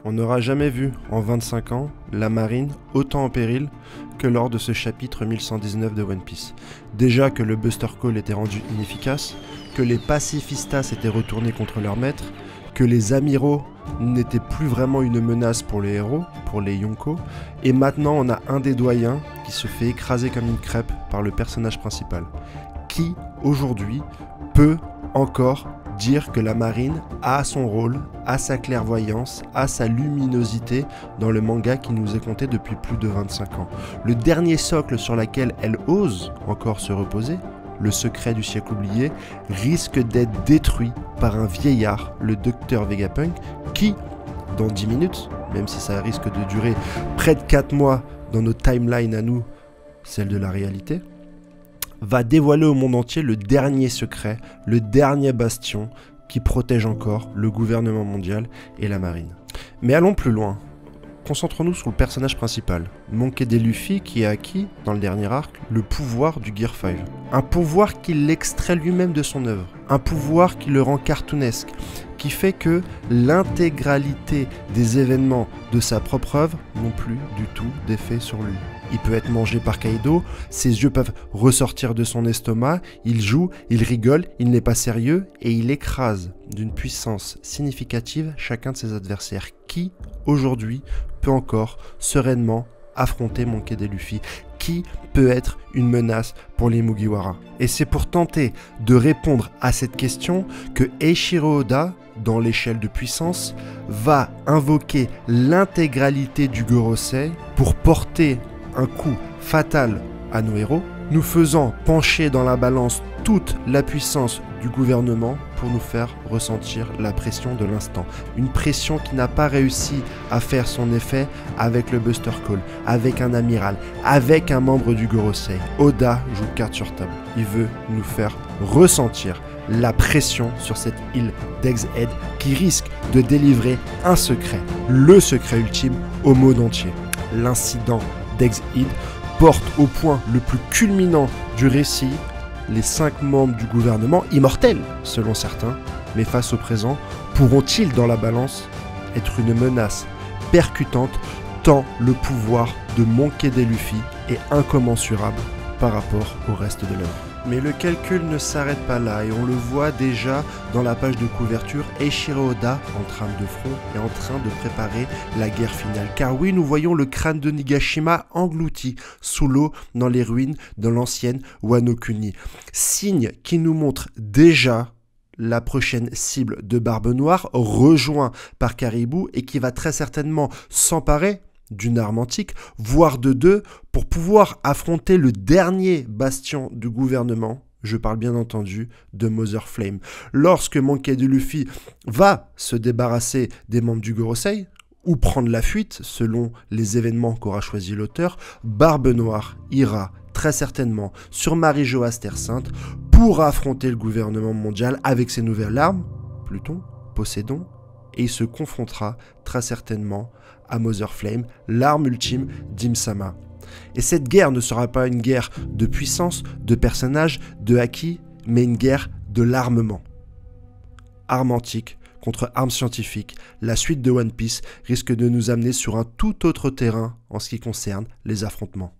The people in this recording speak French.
On n'aura jamais vu, en 25 ans, la marine autant en péril que lors de ce chapitre 1119 de One Piece. Déjà que le Buster Call était rendu inefficace, que les pacifistas s'étaient retournés contre leur maître, que les amiraux n'étaient plus vraiment une menace pour les héros, pour les Yonko, et maintenant on a un des doyens qui se fait écraser comme une crêpe par le personnage principal. Qui, aujourd'hui, peut encore dire que la marine a son rôle, a sa clairvoyance, a sa luminosité dans le manga qui nous est conté depuis plus de 25 ans. Le dernier socle sur lequel elle ose encore se reposer, le secret du siècle oublié, risque d'être détruit par un vieillard, le docteur Vegapunk, qui, dans 10 minutes, même si ça risque de durer près de 4 mois dans nos timelines à nous, celle de la réalité, va dévoiler au monde entier le dernier secret, le dernier bastion qui protège encore le gouvernement mondial et la marine. Mais allons plus loin. Concentrons-nous sur le personnage principal, Monkey D. Luffy, qui a acquis, dans le dernier arc, le pouvoir du Gear 5. Un pouvoir qui l'extrait lui-même de son œuvre. Un pouvoir qui le rend cartoonesque, qui fait que l'intégralité des événements de sa propre œuvre n'ont plus du tout d'effet sur lui. Il peut être mangé par Kaido, ses yeux peuvent ressortir de son estomac, il joue, il rigole, il n'est pas sérieux et il écrase d'une puissance significative chacun de ses adversaires. Qui, aujourd'hui, peut encore sereinement affronter Monkey D. Luffy? Qui peut être une menace pour les Mugiwara? Et c'est pour tenter de répondre à cette question que Eiichiro Oda, dans l'échelle de puissance, va invoquer l'intégralité du Gorosei pour porter un coup fatal à nos héros, nous faisant pencher dans la balance toute la puissance du gouvernement pour nous faire ressentir la pression de l'instant. Une pression qui n'a pas réussi à faire son effet avec le Buster Call, avec un amiral, avec un membre du Gorosei. Oda joue carte sur table. Il veut nous faire ressentir la pression sur cette île d'Egghead qui risque de délivrer un secret, le secret ultime au monde entier. L'incident d'Egghead porte au point le plus culminant du récit les 5 membres du gouvernement, immortels selon certains, mais face au présent, pourront-ils dans la balance être une menace percutante tant le pouvoir de Monkey D. Luffy est incommensurable par rapport au reste de l'œuvre. Mais le calcul ne s'arrête pas là et on le voit déjà dans la page de couverture, Eiichiro Oda, en trame de front, est en train de préparer la guerre finale. Car oui, nous voyons le crâne de Nigashima englouti sous l'eau dans les ruines de l'ancienne Wano Kuni. Signe qui nous montre déjà la prochaine cible de Barbe Noire, rejoint par Caribou et qui va très certainement s'emparer d'une arme antique, voire de deux, pour pouvoir affronter le dernier bastion du gouvernement. Je parle bien entendu de Mother Flame. Lorsque Monkey D. Luffy va se débarrasser des membres du Gorosei, ou prendre la fuite, selon les événements qu'aura choisi l'auteur, Barbe Noire ira très certainement sur Marie-Joas Terre Sainte pour affronter le gouvernement mondial avec ses nouvelles armes, Pluton, Poséidon, et il se confrontera très certainement à Mother Flame, l'arme ultime d'Im-sama. Et cette guerre ne sera pas une guerre de puissance, de personnages, de haki, mais une guerre de l'armement. Arme antique contre arme scientifique, la suite de One Piece risque de nous amener sur un tout autre terrain en ce qui concerne les affrontements.